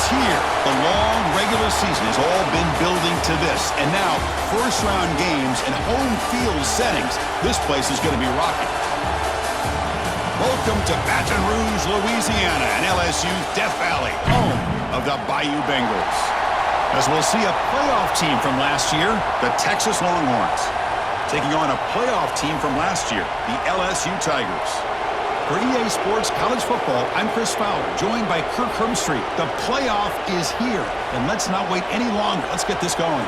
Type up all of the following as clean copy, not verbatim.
is here. The long regular season has all been building to this. And now, first-round games and home field settings. This place is going to be rocking. Welcome to Baton Rouge, Louisiana, and LSU's Death Valley, home of the Bayou Bengals. As we'll see a playoff team from last year, the Texas Longhorns, taking on a playoff team from last year, the LSU Tigers. For EA Sports College Football, I'm Chris Fowler, joined by Kirk Hermstreet. The playoff is here, and let's not wait any longer. Let's get this going.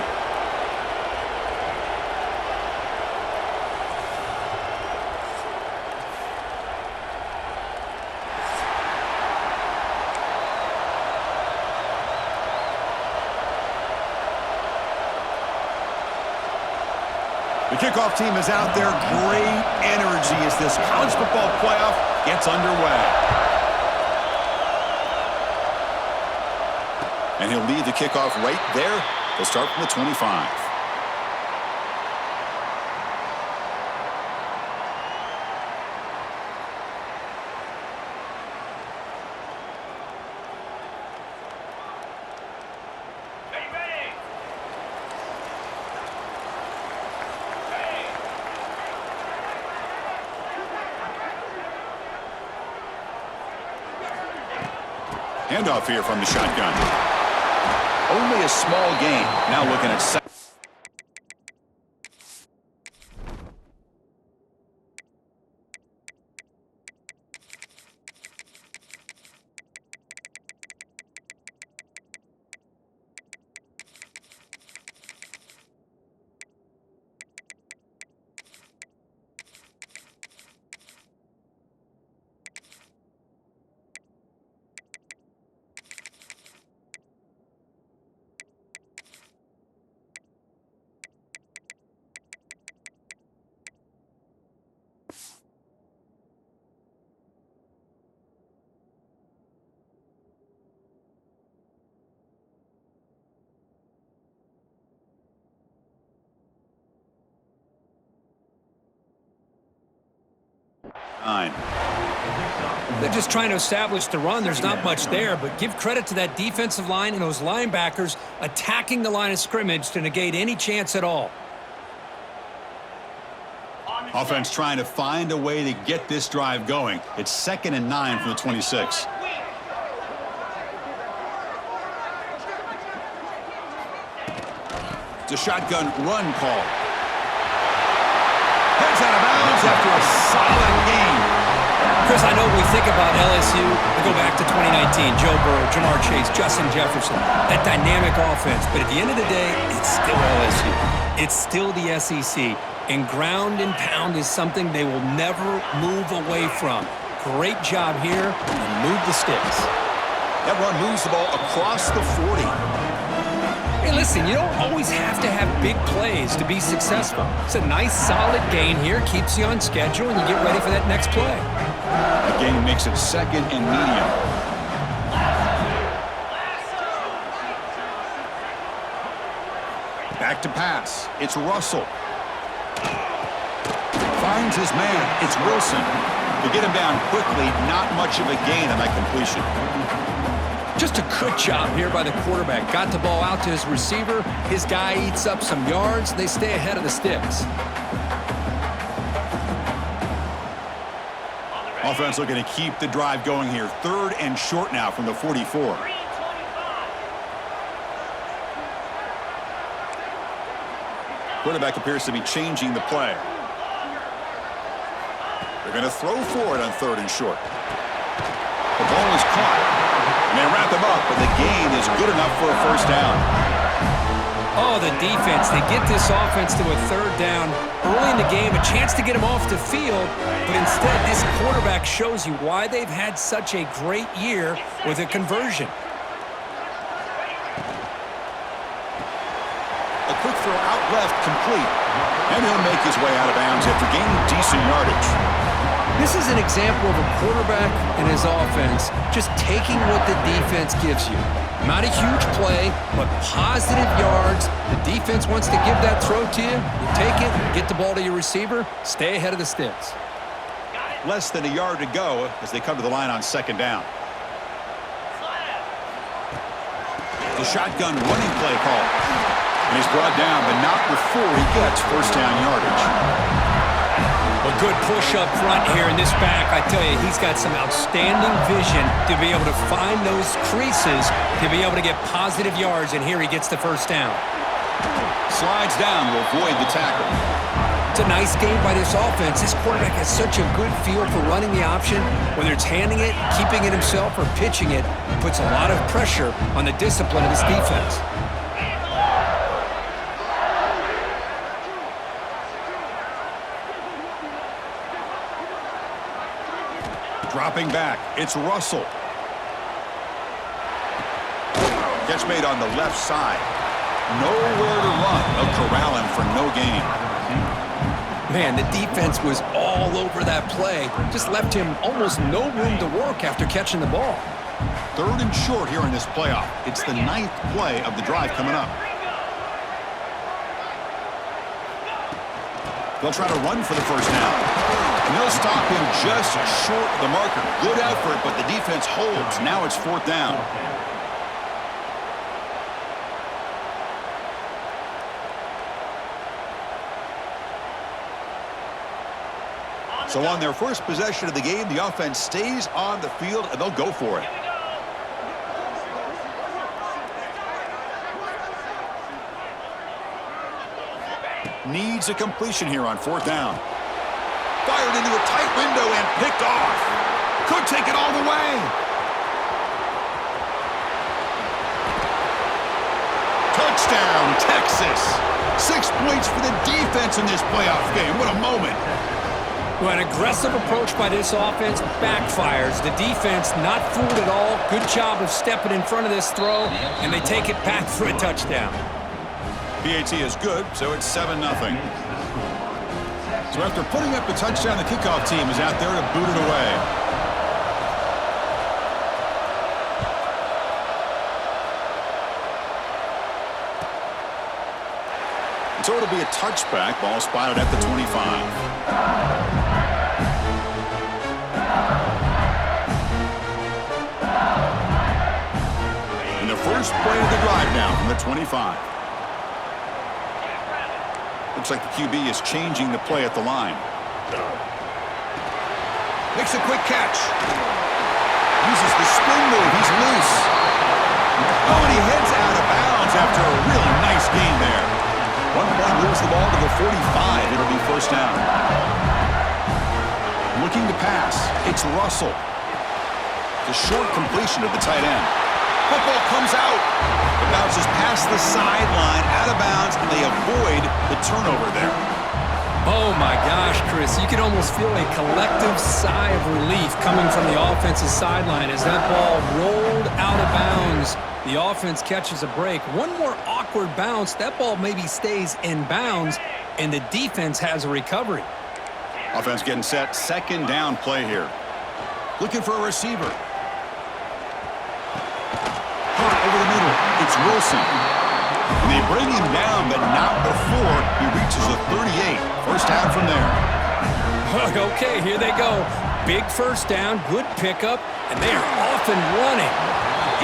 The kickoff team is out there. Great energy as this college football playoff gets underway. And he'll lead the kickoff right there. They'll start from the 25. Handoff here from the shotgun. Only a small gain. Now looking at second. They're just trying to establish the run. There's not much there, but give credit to that defensive line and those linebackers attacking the line of scrimmage to negate any chance at all. Offense trying to find a way to get this drive going. It's 2nd and 9 from the 26. It's a shotgun run call. Heads out of bounds after a solid game. Chris, I know when we think about LSU, we go back to 2019, Joe Burrow, Jamar Chase, Justin Jefferson, that dynamic offense. But at the end of the day, it's still LSU. It's still the SEC. And ground and pound is something they will never move away from. Great job here, and move the sticks. That run moves the ball across the 40. Hey, listen, you don't always have to have big plays to be successful. It's a nice, solid gain here, keeps you on schedule, and you get ready for that next play. The gain makes it 2nd and medium. Back to pass. It's Russell. Finds his man. It's Wilson. To get him down quickly, not much of a gain on that completion. Just a good job here by the quarterback. Got the ball out to his receiver. His guy eats up some yards. They stay ahead of the sticks. Offense looking to keep the drive going here. 3rd and short now from the 44. Quarterback appears to be changing the play. They're going to throw for it on 3rd and short. The ball is caught. And they wrap him up, but the gain is good enough for a first down. Oh, the defense. They get this offense to a 3rd down early in the game, a chance to get him off the field, but instead this quarterback shows you why they've had such a great year with a conversion. A quick throw out left, complete. And he'll make his way out of bounds after gaining decent yardage. This is an example of a quarterback and his offense just taking what the defense gives you. Not a huge play, but positive yards. The defense wants to give that throw to you. You take it, get the ball to your receiver, stay ahead of the sticks. Less than a yard to go as they come to the line on 2nd down. The shotgun running play call. And he's brought down, but not before he gets first down yardage. A good push up front here in this back. I tell you, he's got some outstanding vision to be able to find those creases, to be able to get positive yards, and here he gets the first down. Slides down to avoid the tackle. It's a nice game by this offense. This quarterback has such a good feel for running the option. Whether it's handing it, keeping it himself, or pitching it, puts a lot of pressure on the discipline of this defense. Dropping back, it's Russell. Catch made on the left side. Nowhere to run. They'll corral him for no gain. Man, the defense was all over that play. Just left him almost no room to work after catching the ball. 3rd and short here in this playoff. It's the 9th play of the drive coming up. They'll try to run for the first down. And they'll stop him just short of the marker. Good effort, but the defense holds. Now it's 4th down. So on their first possession of the game, the offense stays on the field, and they'll go for it. Needs a completion here on 4th down. Fired into a tight window and picked off. Could take it all the way. Touchdown, Texas. 6 points for the defense in this playoff game. What a moment. Well, an aggressive approach by this offense backfires. The defense not fooled at all. Good job of stepping in front of this throw, and they take it back for a touchdown. PAT is good, so it's 7-0. So after putting up the touchdown, the kickoff team is out there to boot it away. So it'll be a touchback. Ball spotted at the 25. And the first play of the drive now from the 25. Looks like the QB is changing the play at the line. Makes a quick catch. Uses the spin move. He's loose. Oh, and he heads out of bounds after a really nice gain there. 1 point, moves the ball to the 45. It'll be first down. Looking to pass. It's Russell. The short completion of the tight end. Football comes out. It bounces past the sideline, out of bounds, and they avoid the turnover there. Oh, my gosh, Chris. You can almost feel a collective sigh of relief coming from the offensive sideline as that ball rolled out of bounds. The offense catches a break. One more awkward bounce. That ball maybe stays in bounds, and the defense has a recovery. Offense getting set. 2nd down play here. Looking for a receiver. Over the middle, it's Wilson. And they bring him down, but not before he reaches the 38. First down from there. Okay, here they go. Big first down, good pickup, and they are off and running.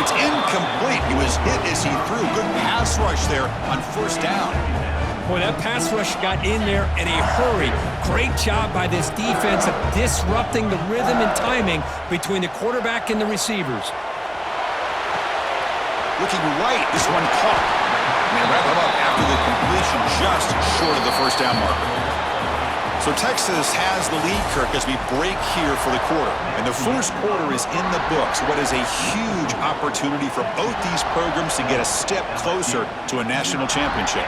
It's incomplete. He was hit as he threw. Good pass rush there on first down. Boy, that pass rush got in there in a hurry. Great job by this defense of disrupting the rhythm and timing between the quarterback and the receivers. Looking right, this one caught. And they wrap him up after the completion just short of the first down marker. So Texas has the lead, Kirk, as we break here for the quarter. And the first quarter is in the books. What is a huge opportunity for both these programs to get a step closer to a national championship.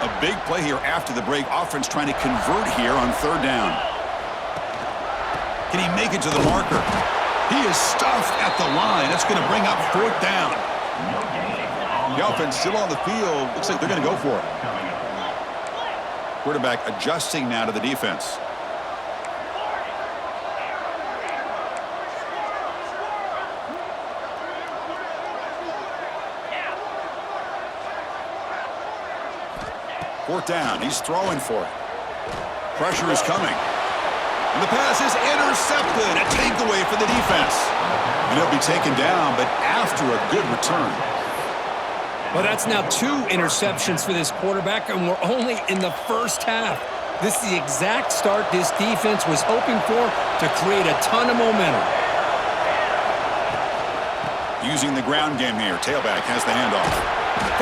A big play here after the break. Offense trying to convert here on 3rd down. Can he make it to the marker? He is stuffed at the line. That's going to bring up 4th down. The offense still on the field. Looks like they're going to go for it. Quarterback adjusting now to the defense. Fourth down. He's throwing for it. Pressure is coming. And the pass is intercepted. A takeaway for the defense. And he'll be taken down, but after a good return. Well, that's now 2 interceptions for this quarterback, and we're only in the first half. This is the exact start this defense was hoping for to create a ton of momentum. Using the ground game here. Tailback has the handoff.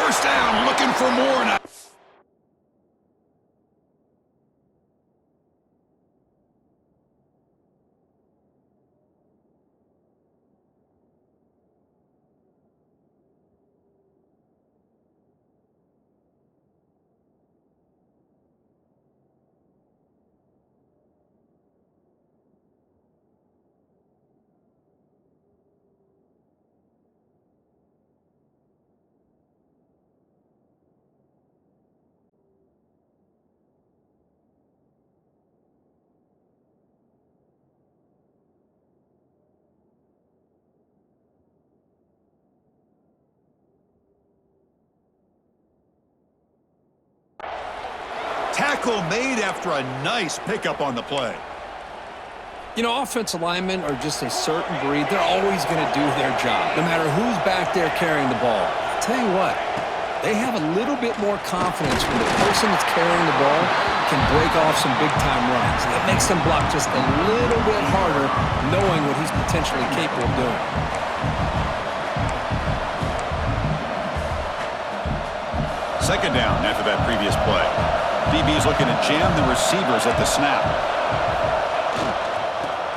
First down, looking for more now. Tackle made after a nice pickup on the play. You know, offensive linemen are just a certain breed. They're always going to do their job, no matter who's back there carrying the ball. I'll tell you what, they have a little bit more confidence when the person that's carrying the ball can break off some big-time runs. That makes them block just a little bit harder, knowing what he's potentially capable of doing. Second down after that previous play. DB's looking to jam the receivers at the snap.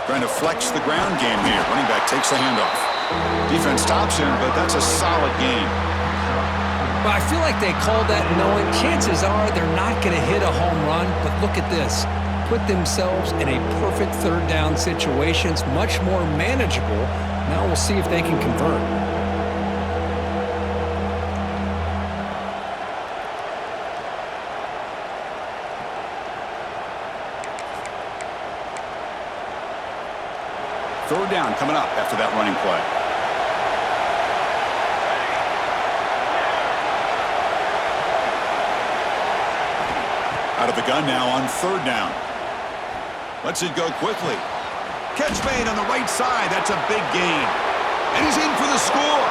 Trying to flex the ground game here. Running back takes the handoff. Defense stops him, but that's a solid gain. Well, I feel like they called that knowing chances are they're not going to hit a home run, but look at this. Put themselves in a perfect third down situation. It's much more manageable. Now we'll see if they can convert. Third down coming up after that running play. Out of the gun now on third down. Lets it go quickly. Catch made on the right side. That's a big gain. And he's in for the score.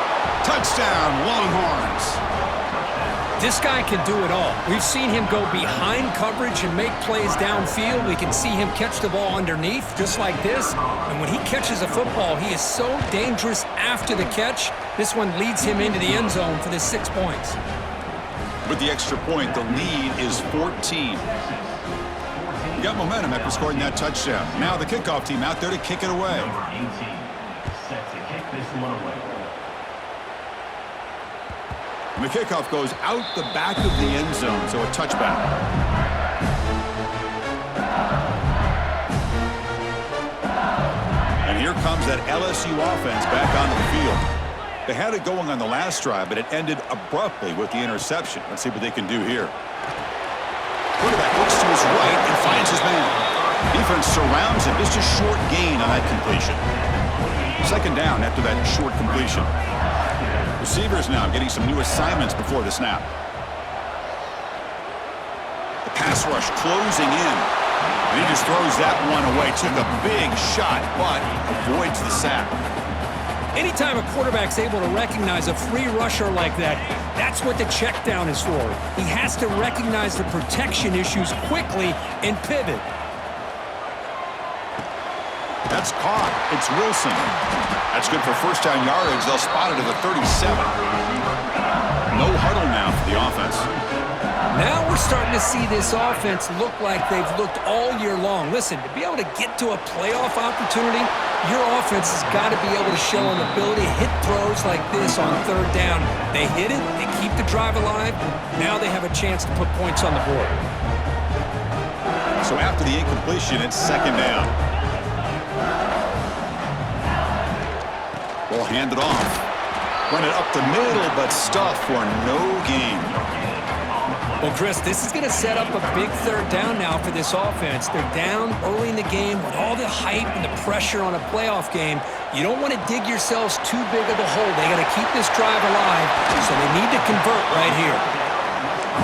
Touchdown, Longhorns. This guy can do it all. We've seen him go behind coverage and make plays downfield. We can see him catch the ball underneath, just like this. And when he catches a football, he is so dangerous after the catch. This one leads him into the end zone for the 6 points. With the extra point, the lead is 14. We got momentum after scoring that touchdown. Now the kickoff team out there to kick it away. Number 18, set to kick this one away. And the kickoff goes out the back of the end zone, so a touchback. And here comes that LSU offense back onto the field. They had it going on the last drive, but it ended abruptly with the interception. Let's see what they can do here. Quarterback looks to his right and finds his man. Defense surrounds him. Just a short gain on that completion. Second down after that short completion. Receivers now getting some new assignments before the snap. The pass rush closing in. And he just throws that one away. Took a big shot, but avoids the sack. Anytime a quarterback's able to recognize a free rusher like that, that's what the check down is for. He has to recognize the protection issues quickly and pivot. That's caught. It's Wilson. That's good for first down yardage. They'll spot it at the 37. No huddle now for the offense. Now we're starting to see this offense look like they've looked all year long. Listen, to be able to get to a playoff opportunity, your offense has got to be able to show an ability to hit throws like this on third down. They hit it, they keep the drive alive. Now they have a chance to put points on the board. So after the incompletion, it's second down. Ball handed off. Run it up the middle, but stuffed for no gain. Well, Chris, this is going to set up a big third down now for this offense. They're down early in the game with all the hype and the pressure on a playoff game. You don't want to dig yourselves too big of a hole. They got to keep this drive alive, so they need to convert right here.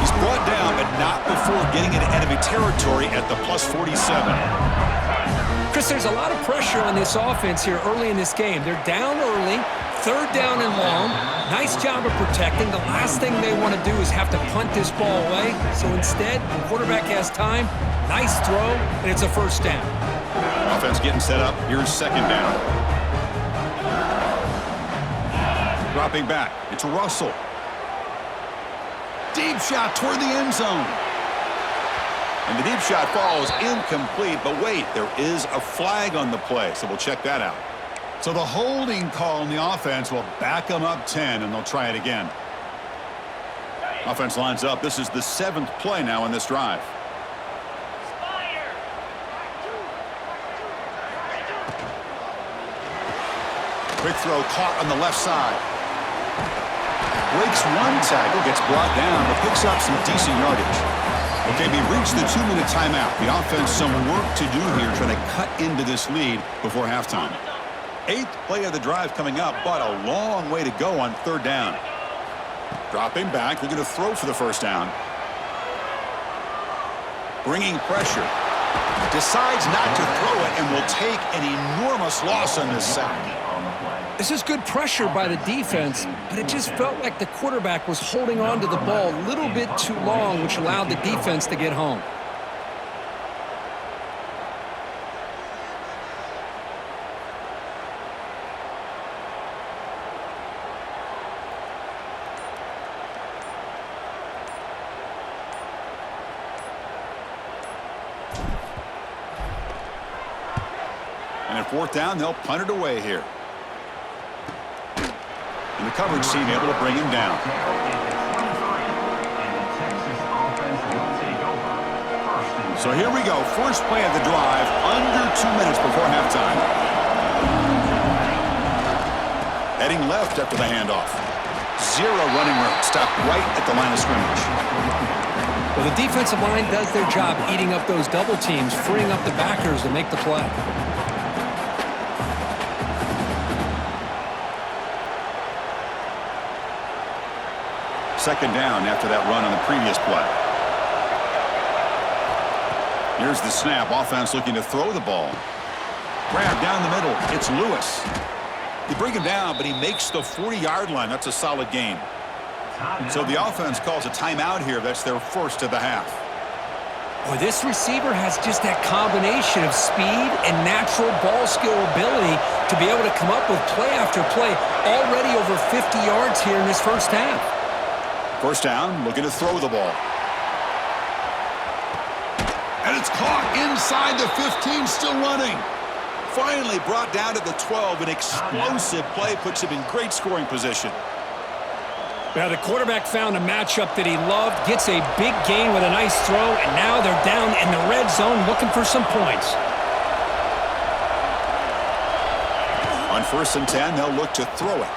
He's brought down, but not before getting into enemy territory at the plus 47. Chris, there's a lot of pressure on this offense here early in this game. They're down early, Third down and long. Nice job of protecting. The last thing they want to do is have to punt this ball away. So instead, the quarterback has time. Nice throw, and it's a first down. Offense getting set up. Here's second down. Dropping back. It's Russell. Deep shot toward the end zone. And the deep shot falls incomplete. But wait, there is a flag on the play, so we'll check that out. So the holding call on the offense will back them up 10, and they'll try it again. Offense lines up. This is the 7th play now in this drive. Quick throw caught on the left side. Breaks one tackle, gets brought down, but picks up some decent yardage. Okay, we reached the 2-minute timeout. The offense some work to do here trying to cut into this lead before halftime. 8th play of the drive coming up, but a long way to go on third down. Dropping back, they're going to throw for the first down. Bringing pressure. Decides not to throw it and will take an enormous loss on this sack. This is good pressure by the defense, but it just felt like the quarterback was holding on to the ball a little bit too long, which allowed the defense to get home. And at fourth down, they'll punt it away here. And the coverage team able to bring him down. So here we go. First play of the drive, under 2 minutes before halftime. Heading left after the handoff. Zero running room. Stopped right at the line of scrimmage. Well, the defensive line does their job eating up those double teams, freeing up the backers to make the play. Second down after that run on the previous play. Here's the snap. Offense looking to throw the ball. Grab down the middle. It's Lewis. They bring him down, but he makes the 40-yard line. That's a solid gain. So the offense calls a timeout here. That's their first of the half. Boy, this receiver has just that combination of speed and natural ball skill ability to be able to come up with play after play. Already over 50 yards here in this first half. First down, looking to throw the ball. And it's caught inside the 15, still running. Finally brought down to the 12. An explosive play puts him in great scoring position. Now the quarterback found a matchup that he loved, gets a big gain with a nice throw, and now they're down in the red zone looking for some points. On 1st and 10, they'll look to throw it.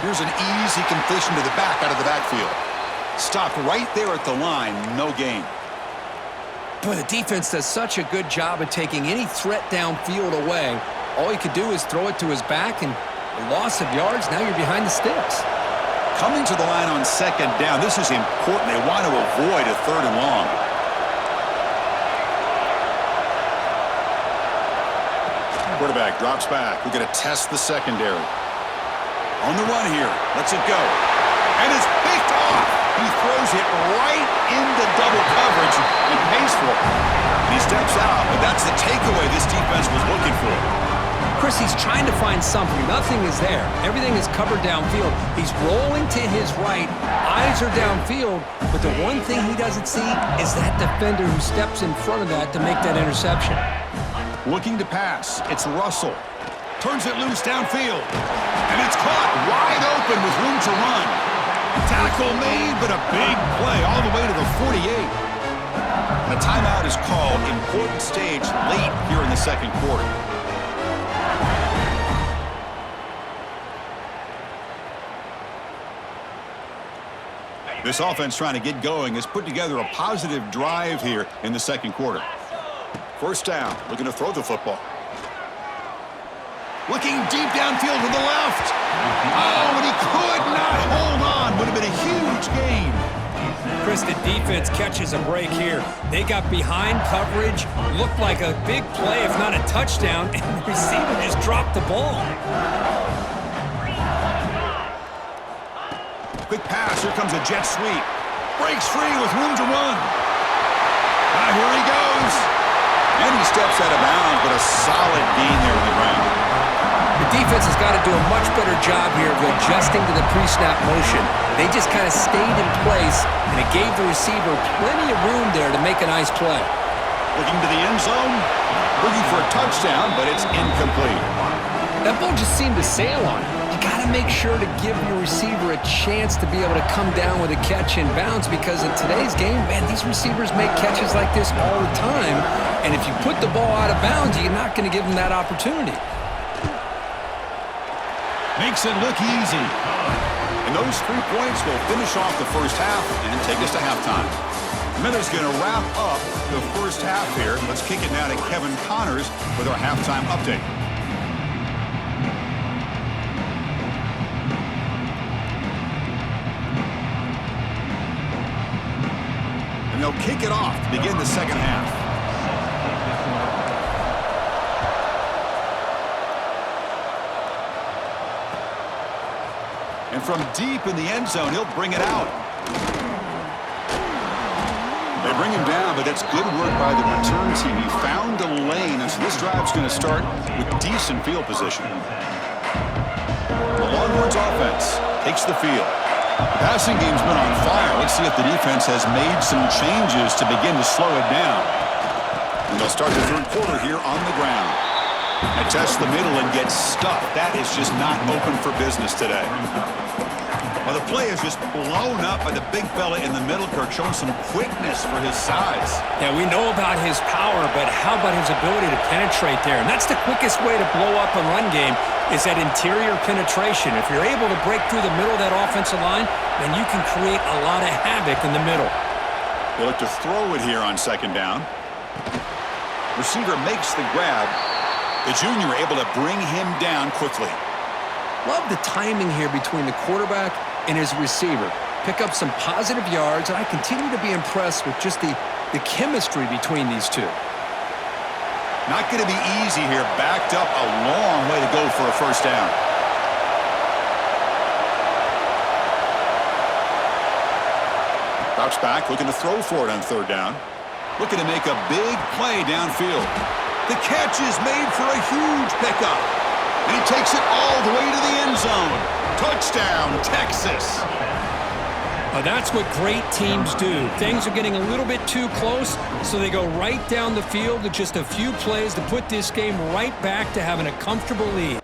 Here's an easy completion to the back out of the backfield. Stopped right there at the line, no gain. Boy, the defense does such a good job of taking any threat downfield away. All he could do is throw it to his back, and a loss of yards, now you're behind the sticks. Coming to the line on second down, this is important. They want to avoid a third and long. Quarterback drops back. We're going to test the secondary. On the run here. Lets it go. And it's picked off. He throws it right into double coverage and pays for it. And he steps out, but that's the takeaway this defense was looking for. Chris, he's trying to find something. Nothing is there. Everything is covered downfield. He's rolling to his right. Eyes are downfield. But the one thing he doesn't see is that defender who steps in front of that to make that interception. Looking to pass. It's Russell. Turns it loose downfield. And it's caught wide open with room to run. Tackle made, but a big play all the way to the 48. A timeout is called. Important stage late here in the second quarter. This offense trying to get going has put together a positive drive here in the second quarter. First down, looking to throw the football. Looking deep downfield to the left. Oh, and he could not hold on. Would have been a huge gain. Chris, the defense catches a break here. They got behind coverage, looked like a big play, if not a touchdown, and the receiver just dropped the ball. Quick pass. Here comes a jet sweep. Breaks free with room to run. Here he goes. And he steps out of bounds, but a solid gain there on the ground. The defense has got to do a much better job here of adjusting to the pre-snap motion. They just kind of stayed in place, and it gave the receiver plenty of room there to make a nice play. Looking to the end zone. Looking for a touchdown, but it's incomplete. That ball just seemed to sail on it. You got to make sure to give your receiver a chance to be able to come down with a catch and bounce, because in today's game, man, these receivers make catches like this all the time. And if you put the ball out of bounds, you're not going to give them that opportunity. Makes it look easy. And those 3 points will finish off the first half and take us to halftime. Miller's going to wrap up the first half here. Let's kick it now to Kevin Connors with our halftime update. And they'll kick it off to begin the second half. And from deep in the end zone, he'll bring it out. They bring him down, but that's good work by the return team. He found a lane, and so this drive's going to start with decent field position. The Longhorns offense takes the field. The passing game's been on fire. Let's see if the defense has made some changes to begin to slow it down. And they'll start the third quarter here on the ground. And test the middle and get stuffed. That is just not open for business today. Well, the play is just blown up by the big fella in the middle, Kirk, showing some quickness for his size. Yeah, we know about his power, but how about his ability to penetrate there? And that's the quickest way to blow up a run game, is that interior penetration. If you're able to break through the middle of that offensive line, then you can create a lot of havoc in the middle. They look to throw it here on second down. Receiver makes the grab. The junior able to bring him down quickly. Love the timing here between the quarterback and his receiver. Pick up some positive yards, and I continue to be impressed with just the chemistry between these two. Not going to be easy here. Backed up a long way to go for a first down. Drops back, looking to throw for it on third down. Looking to make a big play downfield. The catch is made for a huge pickup. And he takes it all the way to the end zone. Touchdown, Texas. That's what great teams do. Things are getting a little bit too close, so they go right down the field with just a few plays to put this game right back to having a comfortable lead.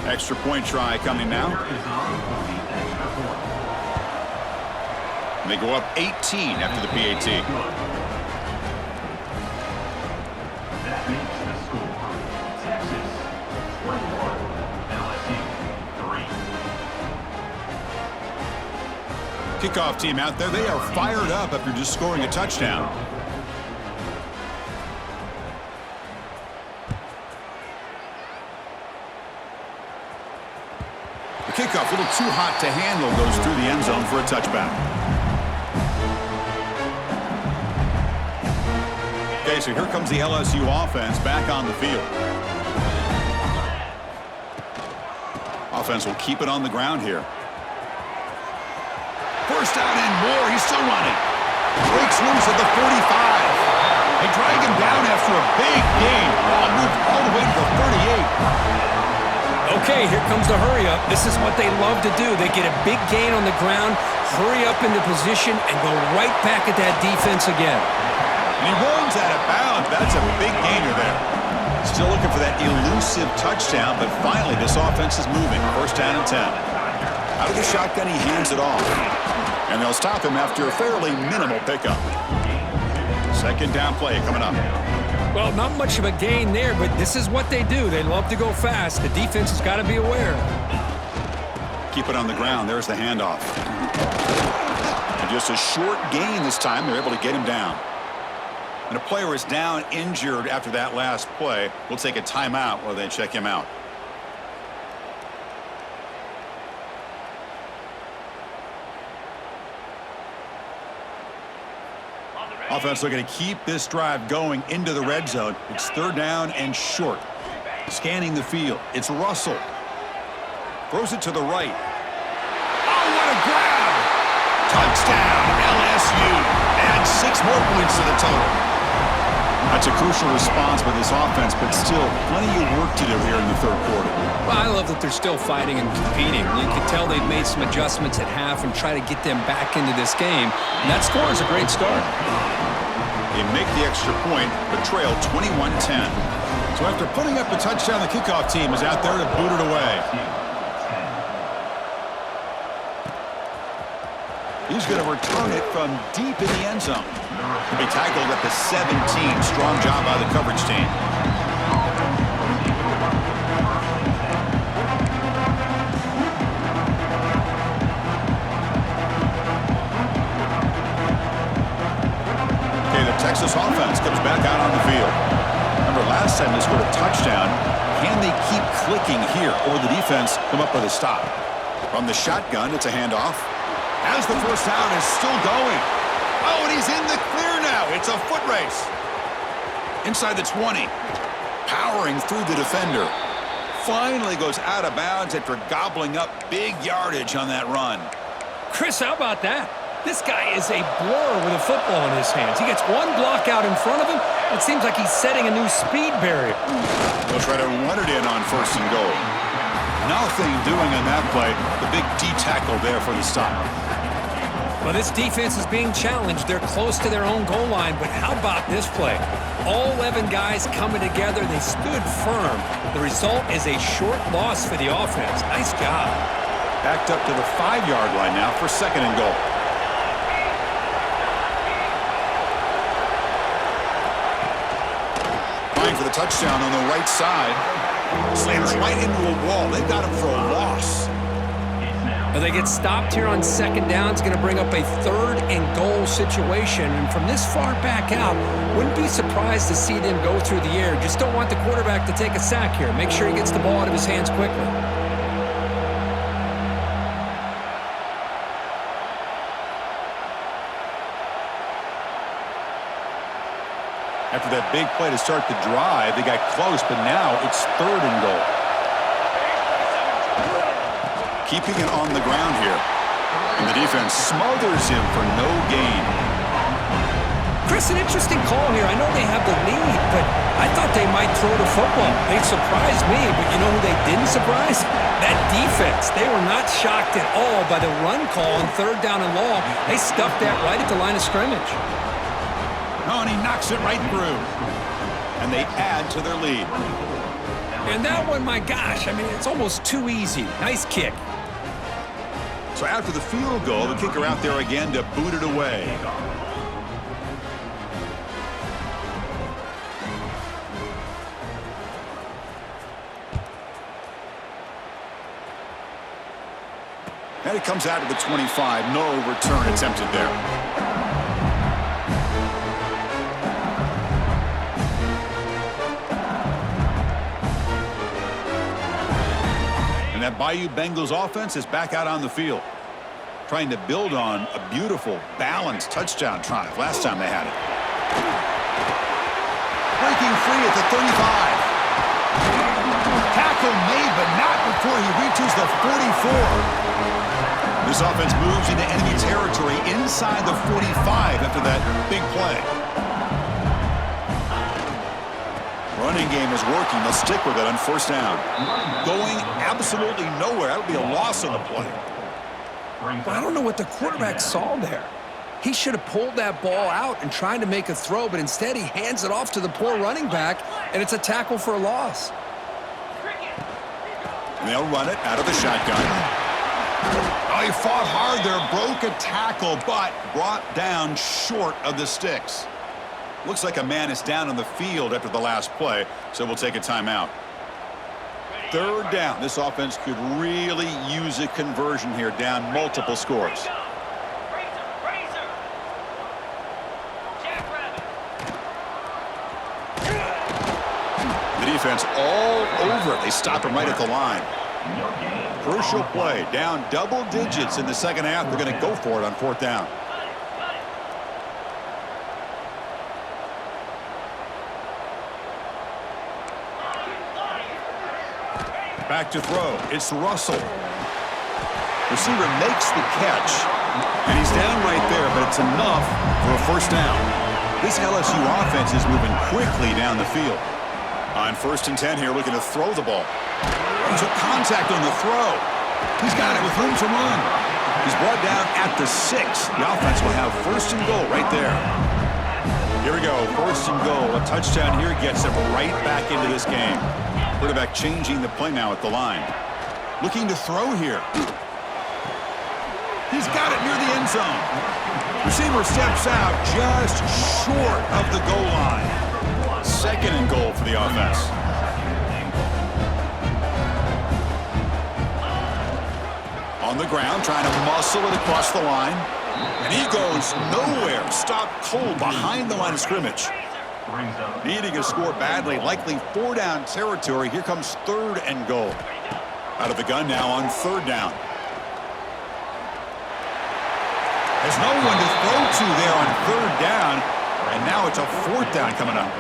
Extra point try coming now. And they go up 18 after the PAT. That makes the score Texas 21, LSU 3. Kickoff team out there. They are fired up after just scoring a touchdown. Kickoff, a little too hot to handle, goes through the end zone for a touchback. Okay, so here comes the LSU offense back on the field. Offense will keep it on the ground here. First down and more. He's still running. Breaks loose at the 45. They drag him down after a big gain. Ball moved all the way to the 38. Okay, here comes the hurry up. This is what they love to do. They get a big gain on the ground, hurry up into position, and go right back at that defense again. And he runs out of bounds. That's a big gainer there. Still looking for that elusive touchdown, but finally this offense is moving. First down and 10. Out of the shotgun, he hands it off. And they'll stop him after a fairly minimal pickup. Second down play coming up. Well, not much of a gain there, but this is what they do. They love to go fast. The defense has got to be aware. Keep it on the ground. There's the handoff. And just a short gain this time. They're able to get him down. And a player is down injured after that last play. We'll take a timeout while they check him out. Offense looking to keep this drive going into the red zone. It's third down and short. Scanning the field. It's Russell. Throws it to the right. Oh, what a grab! Touchdown, LSU. Add 6 more points to the total. That's a crucial response by this offense, but still plenty of work to do here in the third quarter. Well, I love that they're still fighting and competing. You can tell they've made some adjustments at half and try to get them back into this game. And that score is a great start. They make the extra point, but trail 21-10. So after putting up the touchdown, the kickoff team is out there to boot it away. He's going to return it from deep in the end zone. He'll be tackled at the 17. Strong job by the coverage team. Okay, the Texas offense comes back out on the field. Remember, last time they scored a touchdown. Can they keep clicking here, or the defense come up with a stop? From the shotgun, it's a handoff. As the first down is still going. Oh, and he's in the clear now. It's a foot race. Inside the 20. Powering through the defender. Finally goes out of bounds after gobbling up big yardage on that run. Chris, how about that? This guy is a blur with a football in his hands. He gets one block out in front of him. It seems like he's setting a new speed barrier. They'll try to run it in on first and goal. Nothing doing on that play. The big D tackle there for the stop. Well, this defense is being challenged. They're close to their own goal line, but how about this play? All 11 guys coming together. They stood firm. The result is a short loss for the offense. Nice job. Backed up to the 5-yard line now for second and goal. Trying for the touchdown on the right side. Slams right into a wall. They've got him for a loss. Well, they get stopped here on second down. It's going to bring up a third and goal situation. And from this far back out, wouldn't be surprised to see them go through the air. Just don't want the quarterback to take a sack here. Make sure he gets the ball out of his hands quickly. After that big play to start the drive, they got close, but now it's third and goal. Keeping it on the ground here. And the defense smothers him for no gain. Chris, an interesting call here. I know they have the lead, but I thought they might throw the football. They surprised me, but you know who they didn't surprise? That defense. They were not shocked at all by the run call on third down and long. They stuffed that right at the line of scrimmage. Oh, and he knocks it right through. And they add to their lead. And that one, my gosh, I mean, it's almost too easy. Nice kick. So after the field goal, the kicker out there again to boot it away. And it comes out to the 25. No return attempted there. That Bayou Bengals offense is back out on the field, trying to build on a beautiful, balanced touchdown drive last time they had it. Breaking free at the 35. Tackle made, but not before he reaches the 44. This offense moves into enemy territory inside the 45 after that big play. Running game is working. They'll stick with it on first down. Going absolutely nowhere. That would be a loss on the play. Well, I don't know what the quarterback saw there. He should have pulled that ball out and tried to make a throw, but instead he hands it off to the poor running back, and it's a tackle for a loss. And they'll run it out of the shotgun. Oh, he fought hard there. Broke a tackle, but brought down short of the sticks. Looks like a man is down on the field after the last play, so we'll take a timeout. Third down. This offense could really use a conversion here, down multiple scores. defense all over it. They stop him right at the line. Crucial play. Down double digits in the second half. They're going to go for it on fourth down. Back to throw. It's Russell. Receiver makes the catch. And he's down right there, but it's enough for a first down. This LSU offense is moving quickly down the field. On 1st and 10 here, looking to throw the ball. He took contact on the throw. He's got it with room to run. He's brought down at the 6. The offense will have 1st and goal right there. Here we go, 1st and goal. A touchdown here gets them right back into this game. Quarterback changing the play now at the line. Looking to throw here. He's got it near the end zone. Receiver steps out just short of the goal line. 2nd and goal for the offense. On the ground, trying to muscle it across the line. And he goes nowhere. Stopped cold behind the line of scrimmage. Needing a score badly, likely 4-down territory. Here comes 3rd and goal. Out of the gun now on 3rd down. There's no one to throw to there on 3rd down. And now it's a 4th down coming up.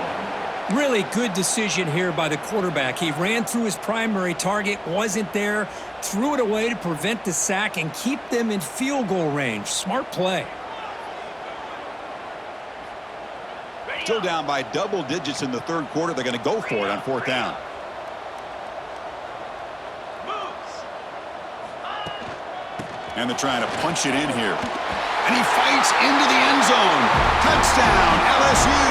Really good decision here by the quarterback. He ran through his primary target, wasn't there, threw it away to prevent the sack and keep them in field goal range. Smart play. Still down by double digits in the 3rd quarter. They're going to go for it on 4th down. And they're trying to punch it in here. And he fights into the end zone. Touchdown, LSU.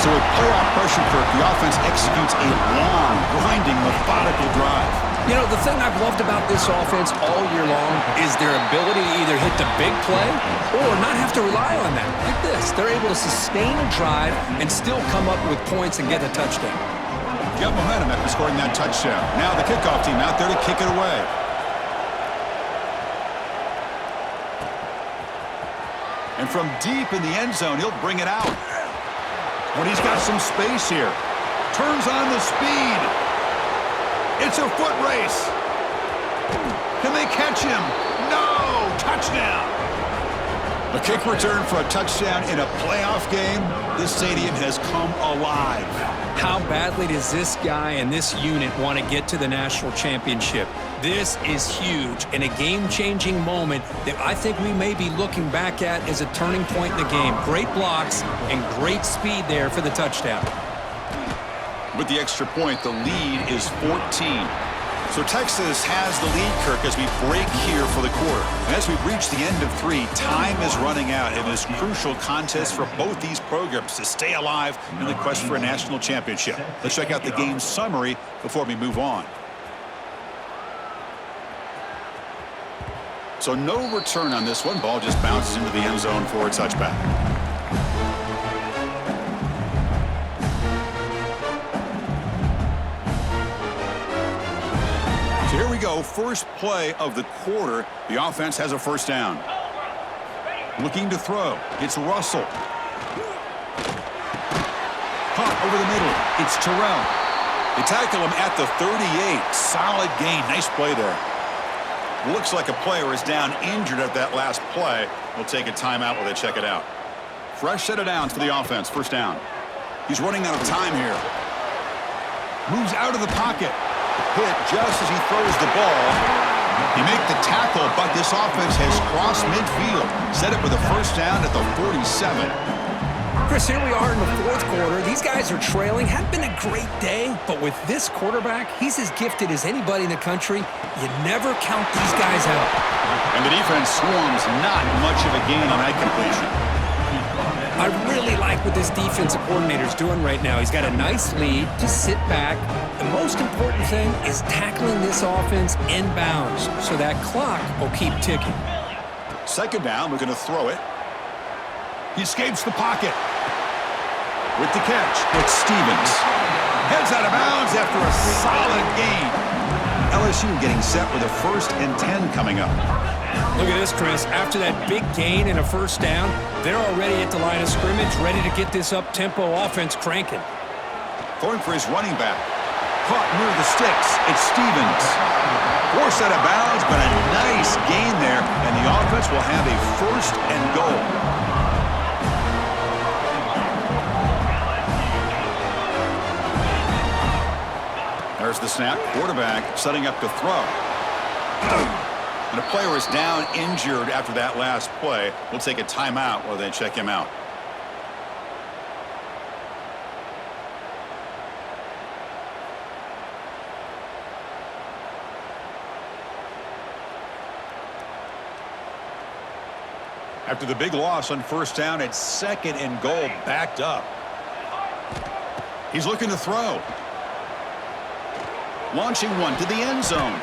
So with playoff pressure, the offense executes a long, grinding, methodical drive. You know, the thing I've loved about this offense all year long is their ability to either hit the big play or not have to rely on that. Like this, they're able to sustain a drive and still come up with points and get a touchdown. Got momentum after scoring that touchdown. Now the kickoff team out there to kick it away. And from deep in the end zone, he'll bring it out. When he's got some space here. Turns on the speed. It's a foot race. Can they catch him? No! Touchdown! A kick return for a touchdown in a playoff game. This stadium has come alive. How badly does this guy and this unit want to get to the national championship? This is huge and a game-changing moment that I think we may be looking back at as a turning point in the game. Great blocks and great speed there for the touchdown. With the extra point, the lead is 14. So Texas has the lead, Kirk, as we break here for the quarter. And as we reach the end of 3, time is running out in this crucial contest for both these programs to stay alive in the quest for a national championship. Let's check out the game summary before we move on. So no return on this one. Ball just bounces into the end zone for a touchback. So here we go. First play of the quarter. The offense has a first down. Looking to throw. It's Russell. Caught over the middle. It's Terrell. They tackle him at the 38. Solid gain. Nice play there. Looks like a player is down injured at that last play. We'll take a timeout while they check it out. Fresh set of downs for the offense. First down. He's running out of time here. Moves out of the pocket. Hit just as he throws the ball. He make the tackle, but this offense has crossed midfield. Set up with a first down at the 47. Chris, here we are in the 4th quarter. These guys are trailing. Hadn't been a great day, but with this quarterback, he's as gifted as anybody in the country. You never count these guys out. And the defense swarms not much of a gain on that completion. I really like what this defensive coordinator's doing right now. He's got a nice lead to sit back. The most important thing is tackling this offense inbounds so that clock will keep ticking. Second down, we're going to throw it. He escapes the pocket. With the catch, it's Stevens. Heads out of bounds after a solid gain. LSU getting set with a 1st and 10 coming up. Look at this, Chris. After that big gain and a first down, they're already at the line of scrimmage, ready to get this up-tempo offense cranking. Going for his running back. Caught near the sticks. It's Stevens. Forced out of bounds, but a nice gain there, and the offense will have a 1st and goal. There's the snap. Quarterback setting up to throw. And a player is down injured after that last play. We'll take a timeout while they check him out. After the big loss on 1st down, it's 2nd and goal, backed up. He's looking to throw. Launching one to the end zone.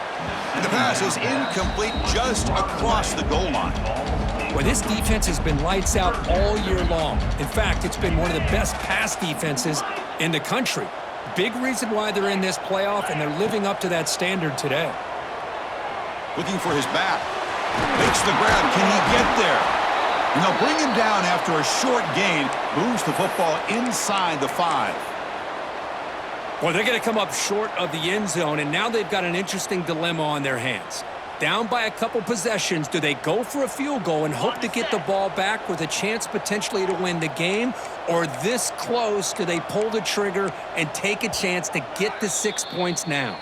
And the pass is incomplete just across the goal line. Well, this defense has been lights out all year long. In fact, it's been one of the best pass defenses in the country. Big reason why they're in this playoff, and they're living up to that standard today. Looking for his back. Makes the grab. Can he get there? And they'll bring him down after a short gain. Moves the football inside the 5. Well, they're going to come up short of the end zone, and now they've got an interesting dilemma on their hands. Down by a couple possessions, do they go for a field goal and hope to get the ball back with a chance potentially to win the game? Or this close, do they pull the trigger and take a chance to get the 6 points now?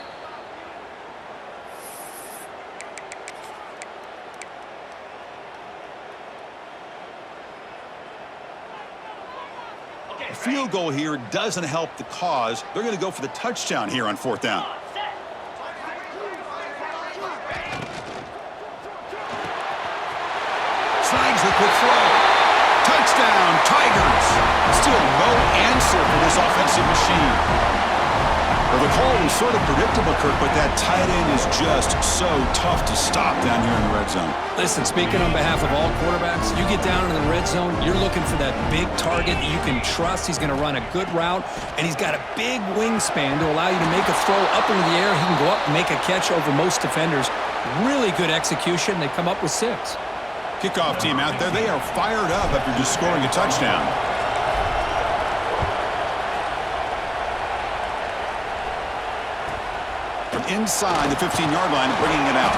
Field goal here doesn't help the cause. They're going to go for the touchdown here on 4th down. Slides the quick throw. Touchdown, Tigers. Still no answer for this offensive machine. Well, the call was sort of predictable, Kirk, but that tight end is just so tough to stop down here in the red zone. Listen, speaking on behalf of all quarterbacks, you get down in the red zone, you're looking for that big target that you can trust. He's going to run a good route, and he's got a big wingspan to allow you to make a throw up into the air. He can go up and make a catch over most defenders. Really good execution. They come up with 6. Kickoff team out there. They are fired up after just scoring a touchdown. From inside the 15-yard line, bringing it out.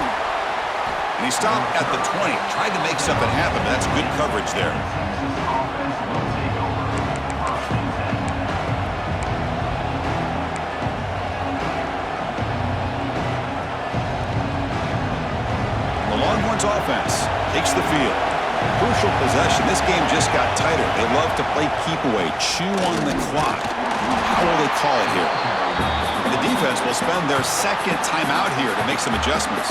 And he stopped at the 20. Tried to make something happen, but that's good coverage there. The Longhorns offense takes the field. Crucial possession. This game just got tighter. They love to play keep away, chew on the clock. How will they call it here? The defense will spend their 2nd timeout here to make some adjustments.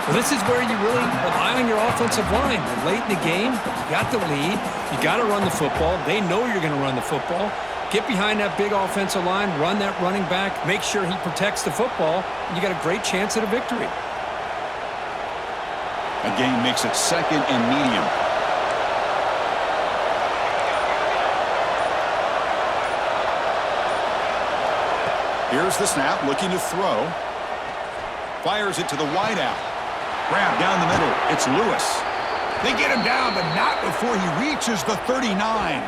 Well, this is where you really rely on your offensive line. Late in the game, you got the lead. You got to run the football. They know you're going to run the football. Get behind that big offensive line, run that running back, make sure he protects the football, and you got a great chance at a victory. That gain makes it 2nd and medium. Here's the snap, looking to throw. Fires it to the wideout. Grab down the middle. It's Lewis. They get him down, but not before he reaches the 39.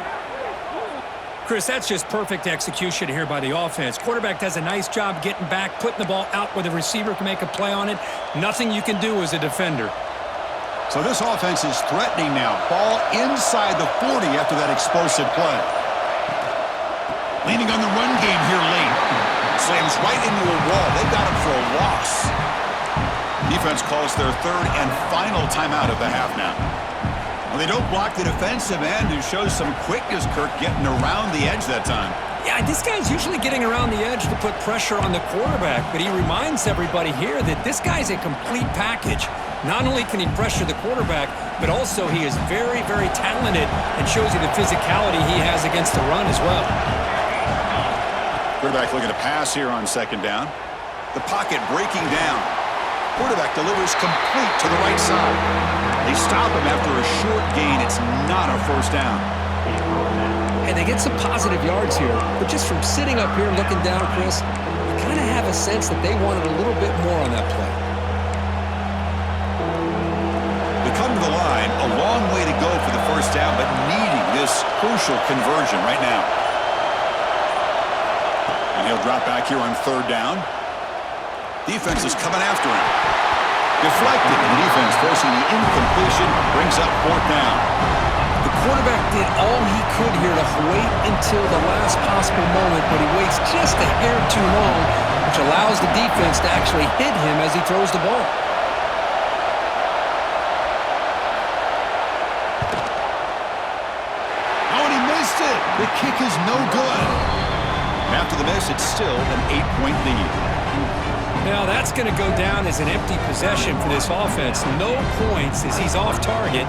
Chris, that's just perfect execution here by the offense. Quarterback does a nice job getting back, putting the ball out where the receiver can make a play on it. Nothing you can do as a defender. So this offense is threatening now. Ball inside the 40 after that explosive play. Leaning on the run game here late. Slams right into a wall. They got him for a loss. Defense calls their 3rd and final timeout of the half now. Well, they don't block the defensive end, who shows some quickness, Kirk, getting around the edge that time. Yeah, this guy's usually getting around the edge to put pressure on the quarterback, but he reminds everybody here that this guy's a complete package. Not only can he pressure the quarterback, but also he is very, very talented and shows you the physicality he has against the run as well. Quarterback looking to pass here on 2nd down. The pocket breaking down. Quarterback delivers complete to the right side. They stop him after a short gain. It's not a 1st down. And they get some positive yards here, but just from sitting up here looking down, Chris, you kind of have a sense that they wanted a little bit more on that play. They come to the line, a long way to go for the 1st down, but needing this crucial conversion right now. And he'll drop back here on third down. Defense is coming after him. Deflected, and the defense forcing the incompletion, brings up fourth down. The quarterback did all he could here to wait until the last possible moment, but he waits just a hair too long, which allows the defense to actually hit him as he throws the ball. Oh, and he missed it. The kick is no good. After the miss, it's still an 8-point lead. Now that's going to go down as an empty possession for this offense. No points as he's off target.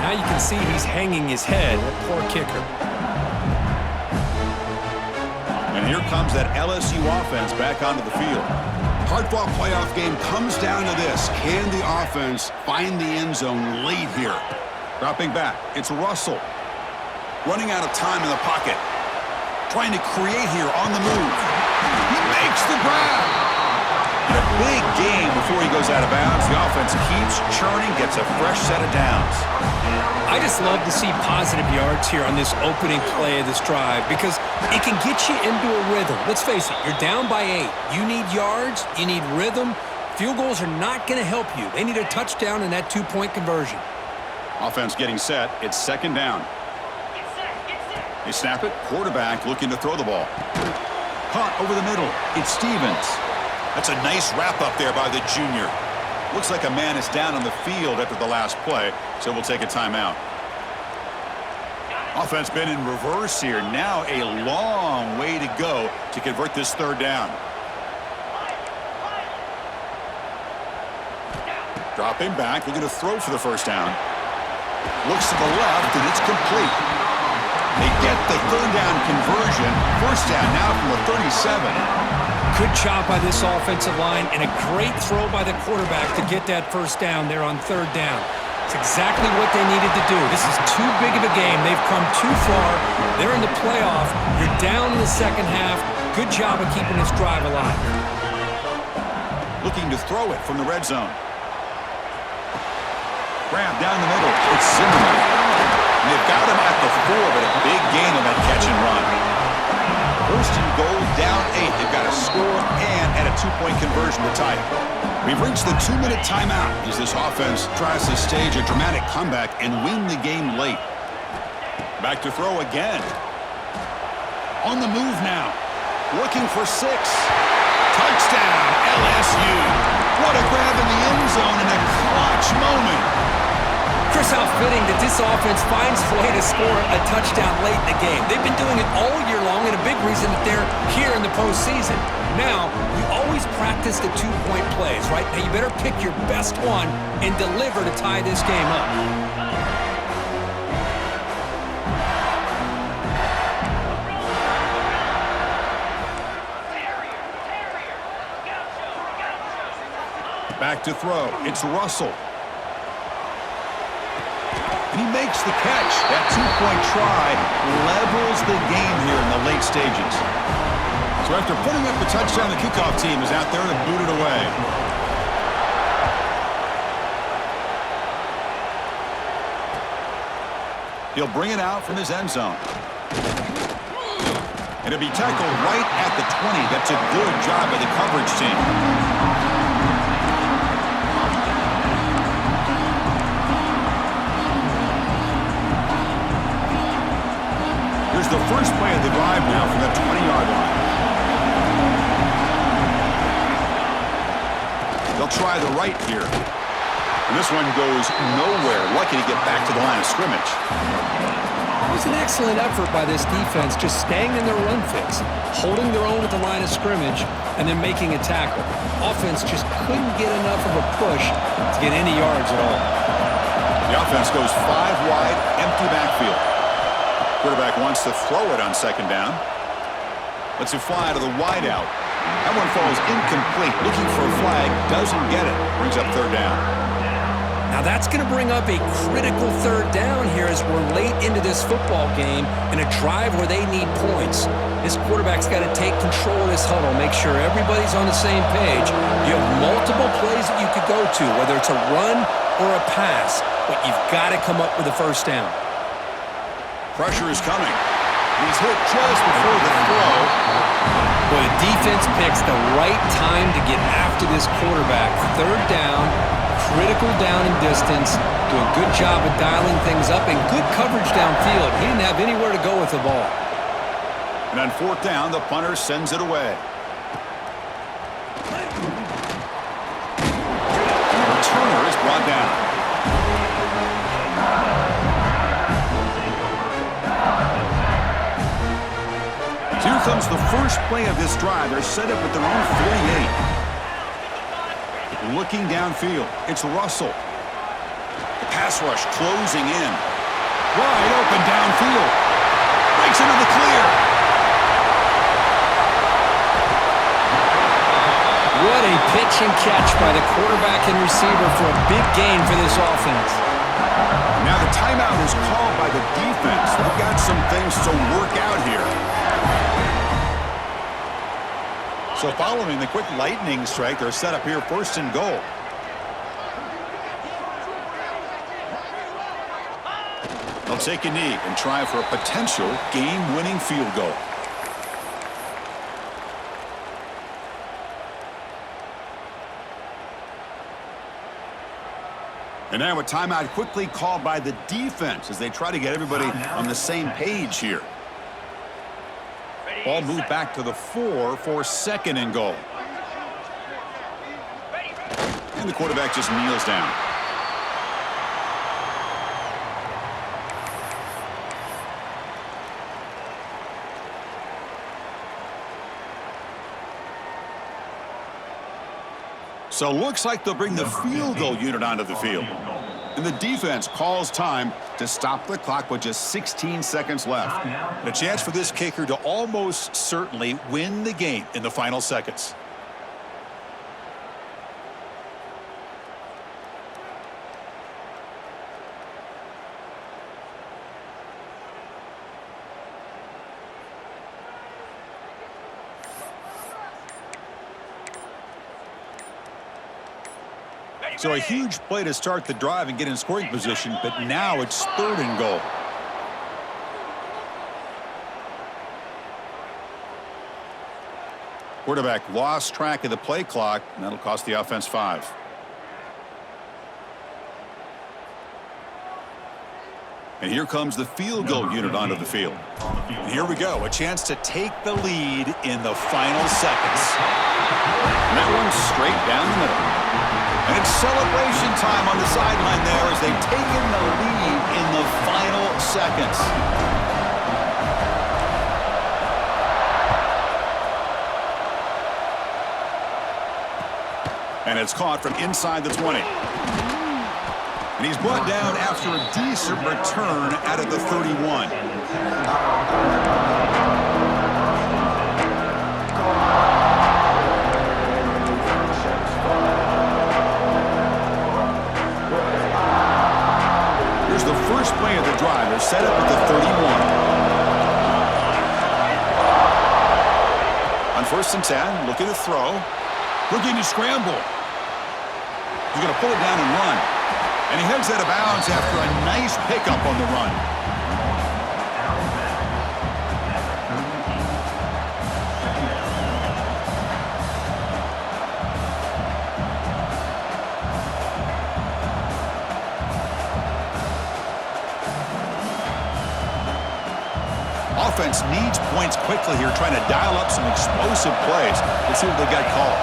Now you can see he's hanging his head. Poor kicker. And here comes that LSU offense back onto the field. Hard-fought playoff game comes down to this. Can the offense find the end zone late here? Dropping back, it's Russell. Running out of time in the pocket. Trying to create here on the move. He makes the grab. In a big game before he goes out of bounds. The offense keeps churning, gets a fresh set of downs. I just love to see positive yards here on this opening play of this drive because it can get you into a rhythm. Let's face it, you're down by 8. You need yards, you need rhythm. Field goals are not going to help you. They need a touchdown and that 2-point conversion. Offense getting set. It's second down. They snap it. Quarterback looking to throw the ball. Caught over the middle. It's Stevens. That's a nice wrap up there by the junior. Looks like a man is down on the field after the last play, so we'll take a timeout. Offense been in reverse here. Now a long way to go to convert this third down. Dropping back, looking to throw for the first down. Looks to the left, and it's complete. They get the third down conversion. First down now from the 37. Good job by this offensive line and a great throw by the quarterback to get that first down there on third down. It's exactly what they needed to do. This is too big of a game. They've come too far. They're in the playoff. You're down in the second half. Good job of keeping this drive alive. Looking to throw it from the red zone. Grab down the middle. It's Zimmerman. They've got him at the 4, but a big gain on that catch and run. First and goal, down 8. They've got a score and a 2-point conversion to tie it. We've reached the 2-minute timeout as this offense tries to stage a dramatic comeback and win the game late. Back to throw again. On the move now. Looking for 6. Touchdown, LSU. What a grab in the end zone in a clutch moment. Chris, how fitting that this offense finds a way to score a touchdown late in the game. They've been doing it all year long, and a big reason that they're here in the postseason. Now, you always practice the 2-point plays, right? Now, you better pick your best one and deliver to tie this game up. Back to throw. It's Russell. And he makes the catch. That 2-point try levels the game here in the late stages. So after putting up the touchdown, the kickoff team is out there to boot it away. He'll bring it out from his end zone. And it'll be tackled right at the 20. That's a good job by the coverage team. The first play of the drive now from the 20-yard line. They'll try the right here. And this one goes nowhere. Lucky to get back to the line of scrimmage. It was an excellent effort by this defense, just staying in their run fits, holding their own at the line of scrimmage, and then making a tackle. Offense just couldn't get enough of a push to get any yards at all. The offense goes 5 wide, empty backfield. Quarterback wants to throw it on second down. Lets it fly to the wideout. That one falls incomplete. Looking for a flag, doesn't get it. Brings up third down. Now that's going to bring up a critical third down here as we're late into this football game in a drive where they need points. This quarterback's got to take control of this huddle, make sure everybody's on the same page. You have multiple plays that you could go to, whether it's a run or a pass, but you've got to come up with a first down. Pressure is coming. He's hit just before the throw. Boy, the defense picks the right time to get after this quarterback. Third down, critical down and distance. Do a good job of dialing things up and good coverage downfield. He didn't have anywhere to go with the ball. And on fourth down, the punter sends it away. The returner is brought down. Here comes the first play of this drive. They're set up at their own 48. Looking downfield, it's Russell. The pass rush closing in. Wide open downfield. Breaks into the clear. What a pitch and catch by the quarterback and receiver for a big gain for this offense. Now the timeout is called by the defense. They've got some things to work out here. So following the quick lightning strike, they're set up here first and goal. They'll take a knee and try for a potential game-winning field goal. And now a timeout quickly called by the defense as they try to get everybody on the same page here. Ball moved back to the 4 for second and goal. And the quarterback just kneels down. So looks like they'll bring the field goal unit onto the field. And the defense calls time to stop the clock with just 16 seconds left. And a chance for this kicker to almost certainly win the game in the final seconds. So a huge play to start the drive and get in scoring position, but now it's third and goal. Quarterback lost track of the play clock, and that'll cost the offense 5. And here comes the field goal unit onto the field. And here we go, a chance to take the lead in the final seconds. And that one's straight down the middle. And it's celebration time on the sideline there as they've taken the lead in the final seconds. And it's caught from inside the 20. And he's brought down after a decent return out of the 31. Here's the first play of the drive. They're set up at the 31. On first and 10, looking to throw. Looking to scramble. He's going to pull it down and run. And he heads out of bounds after a nice pickup on the run. Offense needs points quickly here, trying to dial up some explosive plays. Let's see what they got called.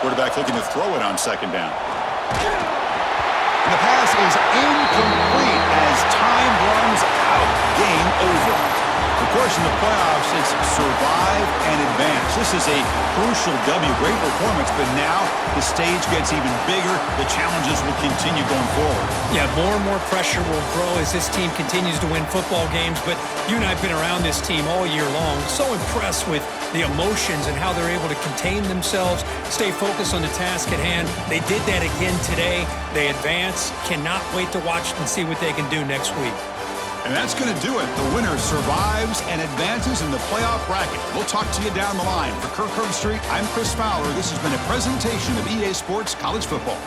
Quarterback looking to throw it on second down. And the pass is incomplete as time runs out. Game over. Of course, in the playoffs, it's survive and advance. This is a crucial W. Great performance, but now the stage gets even bigger. The challenges will continue going forward. Yeah, more and more pressure will grow as this team continues to win football games, but you and I have been around this team all year long. So impressed with the emotions and how they're able to contain themselves, stay focused on the task at hand. They did that again today. They advance. Cannot wait to watch and see what they can do next week. And that's going to do it. The winner survives and advances in the playoff bracket. We'll talk to you down the line. For Kirk Herbstreit, I'm Chris Fowler. This has been a presentation of EA Sports College Football.